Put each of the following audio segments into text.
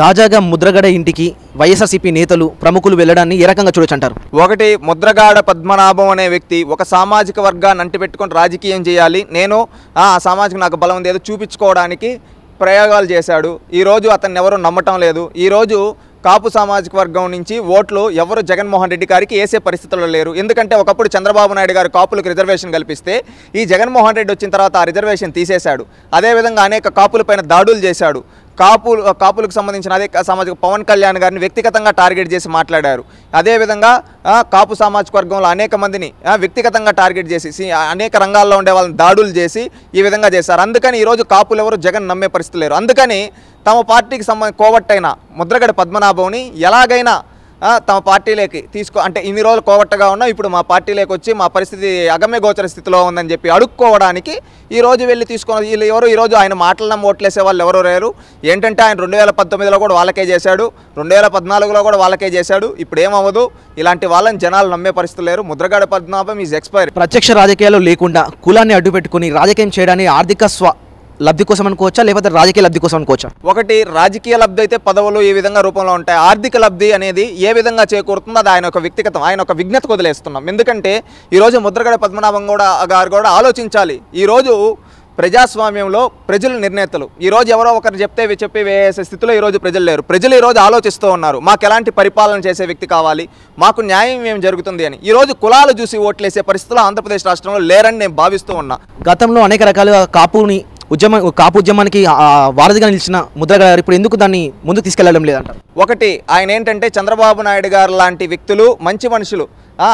తాజాగా ముద్రగడ ఇంటికి వైఎస్ఆర్సీపీ నేతలు ప్రముఖులు వెళ్లడాన్ని ఏ రకంగా చూడొచ్చంటారు? ఒకటి, ముద్రగాడ పద్మనాభం అనే వ్యక్తి ఒక సామాజిక వర్గాన్ని అంటిపెట్టుకొని రాజకీయం చేయాలి, నేను సామాజిక నాకు బలం ఉంది ఏదో చూపించుకోవడానికి ప్రయోగాలు చేశాడు. ఈరోజు అతన్ని ఎవరు నమ్మటం లేదు. ఈరోజు కాపు సామాజిక వర్గం నుంచి ఓట్లు ఎవరు జగన్మోహన్ రెడ్డి గారికి వేసే పరిస్థితుల్లో లేరు. ఎందుకంటే ఒకప్పుడు చంద్రబాబు నాయుడు గారు కాపులకు రిజర్వేషన్ కల్పిస్తే ఈ జగన్మోహన్ రెడ్డి వచ్చిన తర్వాత ఆ రిజర్వేషన్ తీసేశాడు. అదేవిధంగా అనేక కాపులపైన దాడులు చేశాడు. కాపులకు సంబంధించిన అదే సామాజిక పవన్ కళ్యాణ్ గారిని వ్యక్తిగతంగా టార్గెట్ చేసి మాట్లాడారు. అదేవిధంగా కాపు సామాజిక వర్గంలో అనేక మందిని వ్యక్తిగతంగా టార్గెట్ చేసి అనేక రంగాల్లో ఉండే వాళ్ళని దాడులు చేసి ఈ విధంగా చేశారు. అందుకని ఈరోజు కాపులు ఎవరు జగన్ నమ్మే పరిస్థితి లేరు. అందుకని తమ పార్టీకి కోవట్టైన ముద్రగడ పద్మనాభంని ఎలాగైనా తమ పార్టీలోకి అంటే ఇన్ని రోజులు కోవట్టగా ఉన్నా ఇప్పుడు మా పార్టీలోకి వచ్చి మా పరిస్థితి అగమ్య గోచర స్థితిలో ఉందని చెప్పి అడుక్కోవడానికి ఈరోజు వెళ్ళి తీసుకొని వీళ్ళు ఎవరు ఈరోజు ఆయన మాటలను ఓట్లేసే వాళ్ళు ఎవరో లేరు. ఏంటంటే ఆయన 2019లో కూడా వాళ్ళకే చేశాడు, 2014లో కూడా వాళ్ళకే చేశాడు. ఇప్పుడు ఏమవ్వదు, ఇలాంటి వాళ్ళని జనాలు నమ్మే పరిస్థితి లేరు. Mudragada Padmanabham is expire. ప్రత్యక్ష రాజకీయాలు లేకుండా కులాన్ని అడ్డుపెట్టుకుని రాజకీయం చేయడానికి ఆర్థిక లబ్ధి కోసం అనుకోవచ్చా, లేకపోతే రాజకీయ లబ్ధి కోసం అనుకోవచ్చా? ఒకటి, రాజకీయ లబ్ధి అయితే పదవులు ఈ విధంగా రూపంలో ఉంటాయి. ఆర్థిక లబ్ధి అనేది ఏ విధంగా చేకూరుతుందో అది ఆయన ఒక వ్యక్తిగతం, ఆయన ఒక విజ్ఞతకు వదిలేస్తున్నాం. ఎందుకంటే ఈరోజు ముద్రగడ పద్మనాభం గారు కూడా ఆలోచించాలి. ఈరోజు ప్రజాస్వామ్యంలో ప్రజలు నిర్ణేతలు. ఈరోజు ఎవరో ఒకరు చెప్పి వేసే స్థితిలో ఈరోజు ప్రజలు లేరు. ప్రజలు ఈరోజు ఆలోచిస్తూ ఉన్నారు, మాకు ఎలాంటి పరిపాలన చేసే వ్యక్తి కావాలి, మాకు న్యాయం ఏం జరుగుతుంది అని. ఈరోజు కులాలు చూసి ఓట్లేసే పరిస్థితులు ఆంధ్రప్రదేశ్ రాష్ట్రంలో లేరని నేను భావిస్తూ ఉన్నా. గతంలో అనేక రకాలుగా కాపు ఉద్యమానికి వారధిగా నిలిచిన ముద్రగడ గారు ఇప్పుడు ఎందుకు దాన్ని ముందుకు తీసుకెళ్లడం లేదంటారు? ఒకటి, ఆయన ఏంటంటే చంద్రబాబు నాయుడు గారు లాంటి వ్యక్తులు మంచి మనుషులు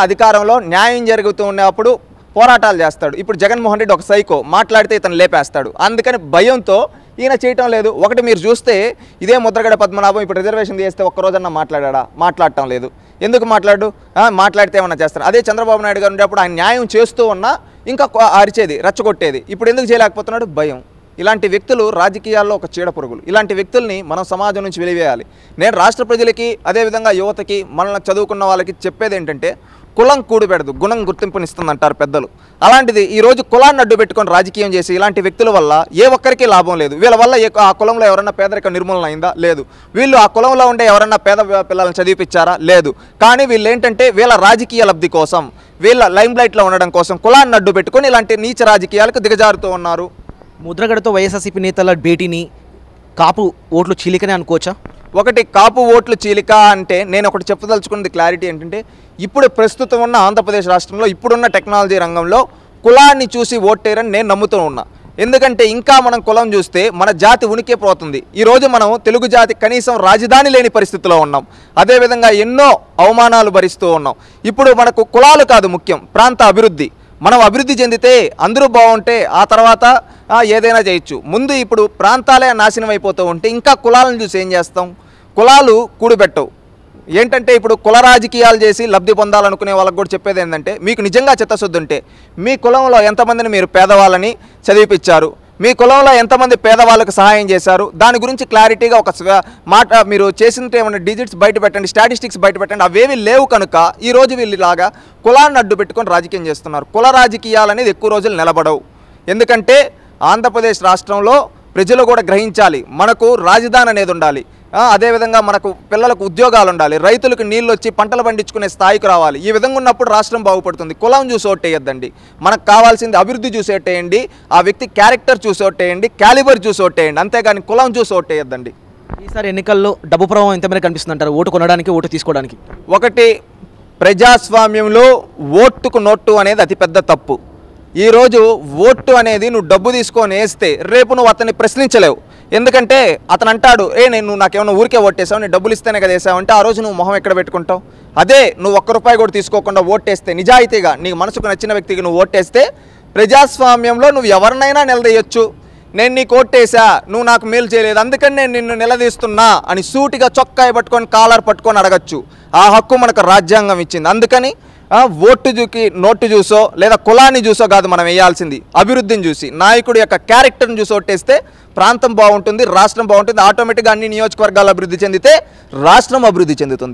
అధికారంలో న్యాయం జరుగుతూ ఉన్నప్పుడు పోరాటాలు చేస్తాడు. ఇప్పుడు జగన్మోహన్ రెడ్డి ఒక సైకో, మాట్లాడితే ఇతను లేపేస్తాడు. అందుకని భయంతో ఈయన చేయటం లేదు. ఒకటి, మీరు చూస్తే ఇదే ముద్రగడ పద్మనాభం ఇప్పుడు రిజర్వేషన్ చేస్తే ఒక్కరోజన్నా మాట్లాడటం లేదు. ఎందుకు మాట్లాడితే ఏమన్నా చేస్తారు. అదే చంద్రబాబు నాయుడు గారు ఉండేప్పుడు ఆయన న్యాయం చేస్తూ ఉన్నా ఇంకా అరిచేది, రెచ్చగొట్టేది. ఇప్పుడు ఎందుకు చేయలేకపోతున్నాడు? భయం. ఇలాంటి వ్యక్తులు రాజకీయాల్లో ఒక చీడపురుగులు. ఇలాంటి వ్యక్తుల్ని మనం సమాజం నుంచి వెలివేయాలి. నేను రాష్ట్ర ప్రజలకి అదేవిధంగా యువతకి మనల్ని చదువుకున్న వాళ్ళకి చెప్పేది ఏంటంటే, కులం కూడుపెడదు, గుణం గుర్తింపునిస్తుందంటారు పెద్దలు. అలాంటిది ఈరోజు కులాన్ని అడ్డు పెట్టుకొని రాజకీయం చేసి ఇలాంటి వ్యక్తుల వల్ల ఏ ఒక్కరికి లాభం లేదు. వీళ్ళ వల్ల ఆ కులంలో ఎవరన్నా పేదరిక నిర్మూలన అయిందా? లేదు. వీళ్ళు ఆ కులంలో ఉండే ఎవరన్నా పేద పిల్లల్ని చదివిపించారా? లేదు. కానీ వీళ్ళు ఏంటంటే వీళ్ళ రాజకీయ లబ్ధి కోసం, వీళ్ళ లైమ్ లైట్లో ఉండడం కోసం కులాన్ని అడ్డు పెట్టుకొని ఇలాంటి నీచ రాజకీయాలకు దిగజారుతూ ఉన్నారు. ముద్రగడతో వైఎస్ఆర్సీపీ నేతల భేటీని కాపు ఓట్లు చీలికనే అనుకోవచ్చా? ఒకటి, కాపు ఓట్లు చీలిక అంటే నేను ఒకటి చెప్పదలుచుకున్నది క్లారిటీ ఏంటంటే, ఇప్పుడు ప్రస్తుతం ఉన్న ఆంధ్రప్రదేశ్ రాష్ట్రంలో ఇప్పుడున్న టెక్నాలజీ రంగంలో కులాన్ని చూసి ఓటేరని నేను నమ్ముతూ ఉన్నా. ఎందుకంటే ఇంకా మనం కులం చూస్తే మన జాతి ఉనికి పోతుంది. ఈరోజు మనం తెలుగు జాతి కనీసం రాజధాని లేని పరిస్థితిలో ఉన్నాం. అదేవిధంగా ఎన్నో అవమానాలు భరిస్తూ ఉన్నాం. ఇప్పుడు మనకు కులాలు కాదు ముఖ్యం, ప్రాంత అభివృద్ధి. మనం అభివృద్ధి చెందితే అందరూ బాగుంటే ఆ తర్వాత ఏదైనా చేయొచ్చు. ముందు ఇప్పుడు ప్రాంతాలే నాశనం అయిపోతూ ఉంటే ఇంకా కులాలను చూసి ఏం చేస్తాం? కులాలు కూడుబెట్టవు. ఏంటంటే ఇప్పుడు కుల రాజకీయాలు చేసి లబ్ధి పొందాలనుకునే వాళ్ళకి కూడా చెప్పేది ఏంటంటే, మీకు నిజంగా చిత్తశుద్ధి ఉంటే మీ కులంలో ఎంతమందిని మీరు పేదవాళ్ళని చదివిపించారు, మీ కులంలో ఎంతమంది పేదవాళ్ళకు సహాయం చేశారు, దాని గురించి క్లారిటీగా ఒక మాట మీరు చేసింటే ఏమైనా డిజిట్స్ బయట పెట్టండి, స్టాటిస్టిక్స్ బయట పెట్టండి. అవేవి లేవు కనుక ఈరోజు వీళ్ళలాగా కులాన్ని అడ్డు పెట్టుకొని రాజకీయం చేస్తున్నారు. కుల రాజకీయాలు అనేది ఎక్కువ రోజులు నిలబడవు. ఎందుకంటే ఆంధ్రప్రదేశ్ రాష్ట్రంలో ప్రజలు కూడా గ్రహించాలి, మనకు రాజధాని అనేది ఉండాలి, అదేవిధంగా మనకు పిల్లలకు ఉద్యోగాలు ఉండాలి, రైతులకు నీళ్ళు వచ్చి పంటలు పండించుకునే స్థాయికి రావాలి. ఈ విధంగా ఉన్నప్పుడు రాష్ట్రం బాగుపడుతుంది. కులం చూసి ఓటేయద్దండి. మనకు కావాల్సింది అభివృద్ధి చూసి ఓటేయండి, ఆ వ్యక్తి క్యారెక్టర్ చూసి ఓటేయండి, క్యాలిబర్ చూసి ఓటేయండి, అంతేగాని కులం చూసి ఓటేయద్దండి. ఈసారి ఎన్నికల్లో డబ్బు ప్రభావం ఎంతమేరకు కనిపిస్తుంది అంటారు, ఓటు కొనడానికి ఓటు తీసుకోవడానికి? ఒకటి, ప్రజాస్వామ్యంలో ఓటుకు నోటు అనేది అతిపెద్ద తప్పు. ఈరోజు ఓటు అనేది నువ్వు డబ్బు తీసుకొని వేస్తే రేపు నువ్వు అతన్ని ప్రశ్నించలేవు. ఎందుకంటే అతను అంటాడు, నువ్వు నాకేమన్నా ఊరికే ఓటేసావు, నేను డబ్బులు ఇస్తేనే కదా వేసావు అంటే ఆ రోజు నువ్వు మొహం ఎక్కడ పెట్టుకుంటావు? అదే నువ్వు ₹1 కూడా తీసుకోకుండా ఓటేస్తే, నిజాయితీగా నీకు మనసుకు నచ్చిన వ్యక్తికి నువ్వు ఓటేస్తే ప్రజాస్వామ్యంలో నువ్వు ఎవరినైనా నిలదీయొచ్చు. నేను నీకు ఓటేసా, నువ్వు నాకు మేలు చేయలేదు, అందుకని నేను నిన్ను నిలదీస్తున్నా అని సూటిగా చొక్కా పట్టుకొని కాలర్ పట్టుకొని అడగచ్చు. ఆ హక్కు మనకు రాజ్యాంగం ఇచ్చింది. అందుకని ఓటుకి నోటు చూసో లేదా కులాన్ని చూసో కాదు మనం వేయాల్సింది, అభివృద్ధిని చూసి, నాయకుడి యొక్క క్యారెక్టర్ని చూసి ఓటేస్తే ప్రాంతం బాగుంటుంది, రాష్ట్రం బాగుంటుంది. ఆటోమేటిక్గా అన్ని నియోజకవర్గాలు అభివృద్ధి చెందితే రాష్ట్రం అభివృద్ధి చెందుతుంది.